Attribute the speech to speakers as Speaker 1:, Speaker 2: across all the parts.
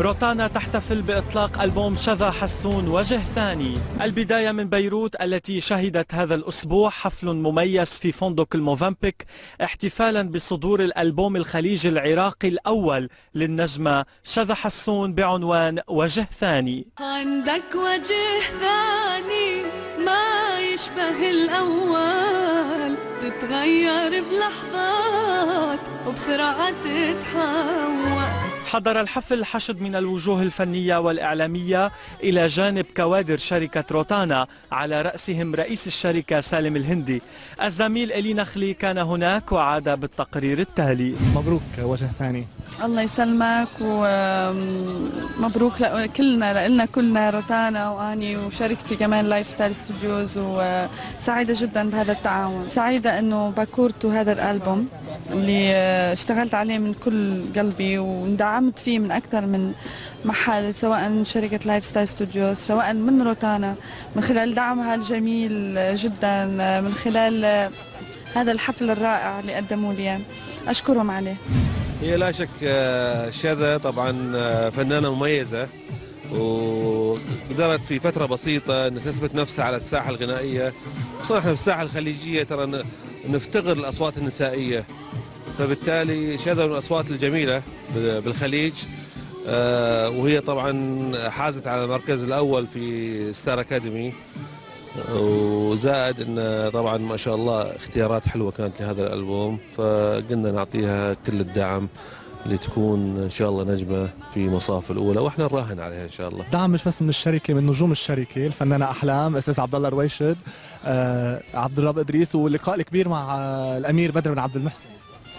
Speaker 1: روتانا تحتفل بإطلاق ألبوم شذا حسون وجه ثاني. البداية من بيروت التي شهدت هذا الأسبوع حفل مميز في فندق الموفنبيك احتفالا بصدور الألبوم الخليجي العراقي الأول للنجمة شذا حسون بعنوان وجه ثاني.
Speaker 2: عندك وجه ثاني ما يشبه الأول، تتغير بلحظات وبسرعة تتحول.
Speaker 1: حضر الحفل حشد من الوجوه الفنية والإعلامية إلى جانب كوادر شركة روتانا على رأسهم رئيس الشركة سالم الهندي. الزميل إلي نخلي كان هناك وعاد بالتقرير التالي.
Speaker 3: مبروك وجه ثاني.
Speaker 4: الله يسلمك ومبروك لنا كلنا روتانا واني وشركتي كمان لايف ستايل ستوديوز، وسعيده جدا بهذا التعاون. سعيده انه باكورتو هذا الالبوم اللي اشتغلت عليه من كل قلبي واندعمت فيه من اكثر من محل، سواء شركه لايف ستايل ستوديوز سواء من روتانا، من خلال دعمها الجميل جدا، من خلال هذا الحفل الرائع اللي قدموا لي، اشكرهم عليه.
Speaker 5: هي لا شك شذا طبعا فنانة مميزة، وقدرت في فترة بسيطة أن تثبت نفسها على الساحة الغنائية، خصوصا احنا في الساحة الخليجية ترى نفتقر الأصوات النسائية، فبالتالي شذا من الأصوات الجميلة بالخليج، وهي طبعا حازت على المركز الأول في ستار أكاديمي، وزائد ان طبعا ما شاء الله اختيارات حلوه كانت لهذا الالبوم، فقلنا نعطيها كل الدعم لتكون ان شاء الله نجمه في مصاف الاولى، واحنا نراهن عليها ان شاء الله.
Speaker 3: دعم مش بس من الشركه، من نجوم الشركه الفنانه احلام استاذ عبد الله رويشد، عبد الرب ادريس، واللقاء الكبير مع الامير بدر بن عبد المحسن.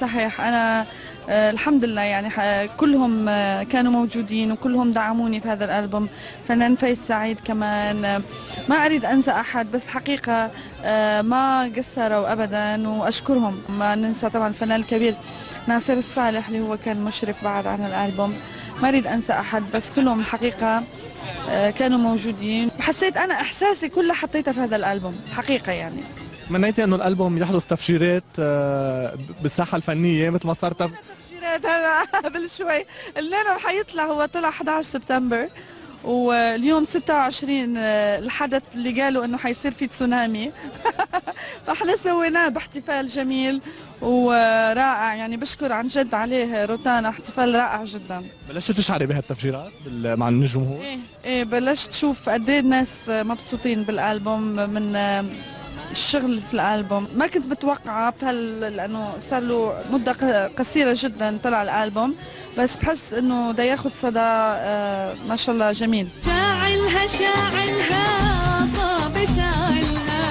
Speaker 3: صحيح،
Speaker 4: انا الحمد لله يعني كلهم كانوا موجودين وكلهم دعموني في هذا الالبوم. فنان فايز سعيد كمان، ما اريد انسى احد، بس حقيقه ما قصروا ابدا واشكرهم. ما ننسى طبعا الفنان الكبير ناصر الصالح اللي هو كان مشرف بعد عن الالبوم. ما اريد انسى احد، بس كلهم الحقيقه كانوا موجودين، وحسيت انا احساسي كله حطيته في هذا الالبوم حقيقه. يعني
Speaker 3: تمنيتي انه الالبوم يحدث تفجيرات بالساحه الفنيه مثل ما صار
Speaker 4: تفجيرات هلا قبل شوي. الليله حيطلع، هو طلع 11 سبتمبر واليوم 26 الحدث اللي قالوا انه حيصير في تسونامي فاحنا سويناه باحتفال جميل ورائع. يعني بشكر عن جد عليه روتانا، احتفال رائع جدا.
Speaker 3: بلشت تشعري بهالتفجيرات مع الجمهور؟
Speaker 4: ايه بلشت شوف قد ايه الناس مبسوطين بالالبوم من الشغل في الالبوم. ما كنت متوقعه لانه صار له مده قصيره جدا طلع الالبوم، بس بحس انه ده ياخذ صدى ما شاء الله جميل.
Speaker 2: شاعلها صاب شاعلها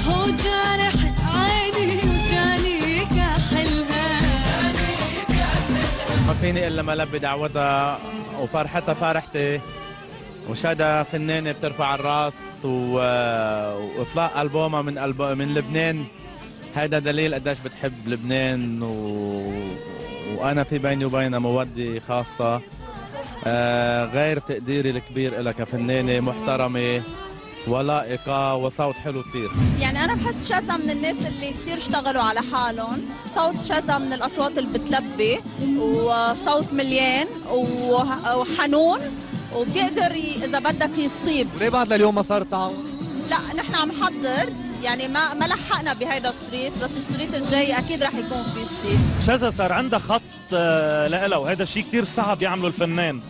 Speaker 2: هو جارح عيني وجاني كحلها،
Speaker 6: ما فيني الا ما لبي دعوتها وفرحتها فرحتي، وشذا فنانة بترفع الراس، واطلاق البومها من لبنان هذا دليل قديش بتحب لبنان، وانا في بيني وبينها مودة خاصة، غير تقديري الكبير لها كفنانة محترمة ولائقة وصوت حلو كثير.
Speaker 7: يعني أنا بحس شذا من الناس اللي كثير اشتغلوا على حالهم، صوت شذا من الأصوات اللي بتلبي، وصوت مليان وحنون، وبيقدر إذا بدك يصيب.
Speaker 3: ليه بعد لليوم ما صار تعاون؟
Speaker 7: لا نحن عم نحضر، يعني ما لحقنا بهيدا الشريط، بس الشريط الجاي أكيد رح يكون في شيء.
Speaker 8: شذا صار عندها خط لها، وهذا الشيء كثير صعب يعمله الفنان.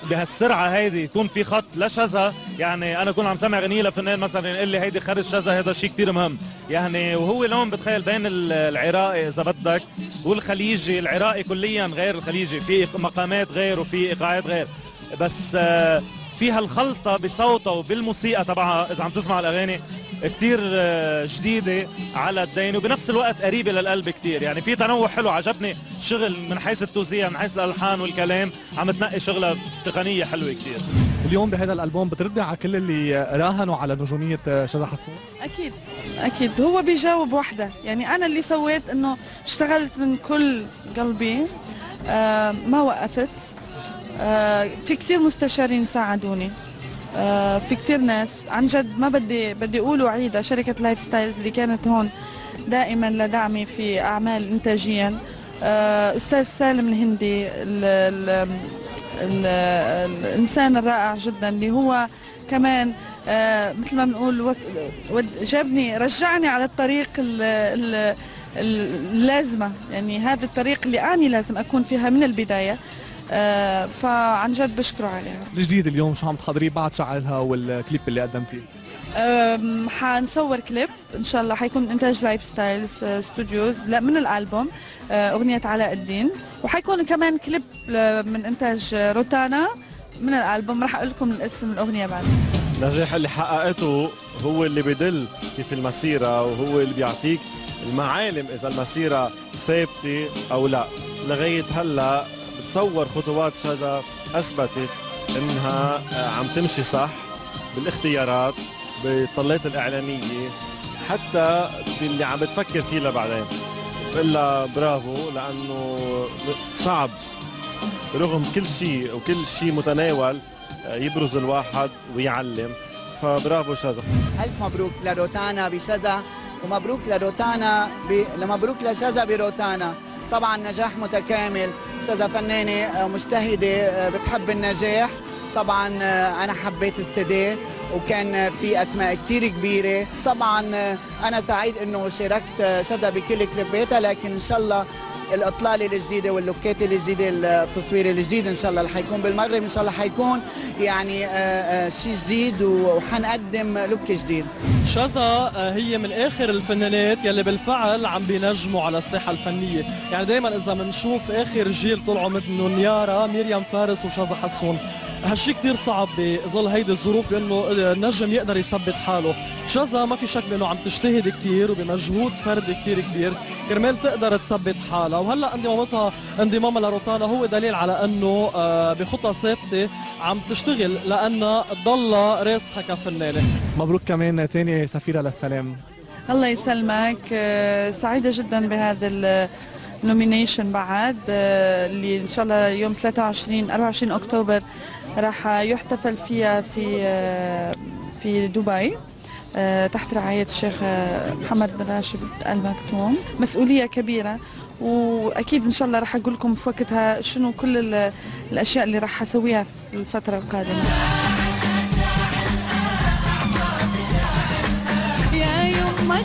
Speaker 8: بهالسرعه هيدي يكون في خط لشذا. يعني انا كنت عم سمع اغنيه لفنان مثلا يقول لي هيدي خرج شذا، هذا شيء كثير مهم. يعني وهو لون بتخيل بين العراقي اذا بدك والخليجي، العراقي كليا غير الخليجي، في مقامات غير وفي ايقاعات غير، بس فيها الخلطه بصوتها وبالموسيقى تبعها. اذا عم تسمع الاغاني كثير جديده على الدين، وبنفس الوقت قريبه للقلب كثير. يعني في تنوع حلو، عجبني شغل من حيث التوزيع، من حيث الالحان والكلام، عم تنقي شغله تقنيه حلوه كثير.
Speaker 3: اليوم بهذا الالبوم بتردي على كل اللي راهنوا على نجوميه شذا حسون؟
Speaker 4: اكيد هو بيجاوب وحده. يعني انا اللي سويت انه اشتغلت من كل قلبي، ما وقفت. في كثير مستشارين ساعدوني، في كثير ناس عن جد ما بدي اقول وعيدة. شركة لايف ستايلز اللي كانت هون دائما لدعمي في اعمال انتاجيا، أستاذ سالم الهندي الإنسان الرائع جدا اللي هو كمان مثل ما بنقول جابني رجعني على الطريق اللازمة، يعني هذا الطريق اللي أنا لازم أكون فيها من البداية. فعن جد بشكره عليها.
Speaker 3: الجديد اليوم شو عم تحضريه بعد شعلها والكليب اللي قدمتيه؟
Speaker 4: حنصور كليب ان شاء الله، حيكون انتاج لايف ستايلز ستوديوز من الالبوم اغنيه علاء الدين، وحيكون كمان كليب من انتاج روتانا من الالبوم. راح اقول لكم الاسم الاغنيه بعد.
Speaker 9: النجاح اللي حققته هو اللي بدل كيف المسيره، وهو اللي بيعطيك المعالم اذا المسيره ثابته او لا. لغايه هلا بتصور خطوات شذا اثبتت انها عم تمشي صح بالاختيارات، بالطلات الاعلاميه، حتى باللي عم بتفكر فيه لبعدين. بقول لها برافو، لانه صعب رغم كل شيء وكل شيء متناول يبرز الواحد ويعلم. فبرافو شذا.
Speaker 10: ألف مبروك لروتانا بشذا، ومبروك لروتانا مبروك لشذا بروتانا. طبعا نجاح متكامل، شذا فنانة مجتهدة بتحب النجاح. طبعا أنا حبيت السي وكان في أسماء كتير كبيرة. طبعا أنا سعيد إنه شاركت شذا بكل كليباتها، لكن إن شاء الله الإطلالة الجديدة واللوكات الجديدة، التصوير الجديد إن شاء الله اللي حيكون بالمغرب، إن شاء الله حيكون يعني شيء جديد وحنقدم لوك جديد.
Speaker 1: شذا هي من آخر الفنانات يلي بالفعل عم بينجموا على الساحة الفنية، يعني دايما إذا بنشوف آخر جيل طلعوا مثل نيارا، مريم فارس وشذا حسون. هالشي كتير صعب بظل هيدي الظروف بانه النجم يقدر يثبت حاله. شذا ما في شك بانه عم تجتهد كتير وبمجهود فردي كتير كبير كرمال تقدر تثبت حالها، وهلا انضمامها لروتانا هو دليل على انه بخطى ثابته عم تشتغل لانها تضلها راسخه كفنانه.
Speaker 3: مبروك كمان تاني سفيرة للسلام.
Speaker 4: الله يسلمك، سعيده جدا بهذا نومينيشن بعد اللي ان شاء الله يوم 24 اكتوبر راح يحتفل فيها في دبي تحت رعاية الشيخ محمد بن راشد آل مكتوم. مسؤولية كبيرة، واكيد ان شاء الله راح اقول لكم في وقتها شنو كل الاشياء اللي راح اسويها في الفترة القادمة.
Speaker 2: يا يوم ما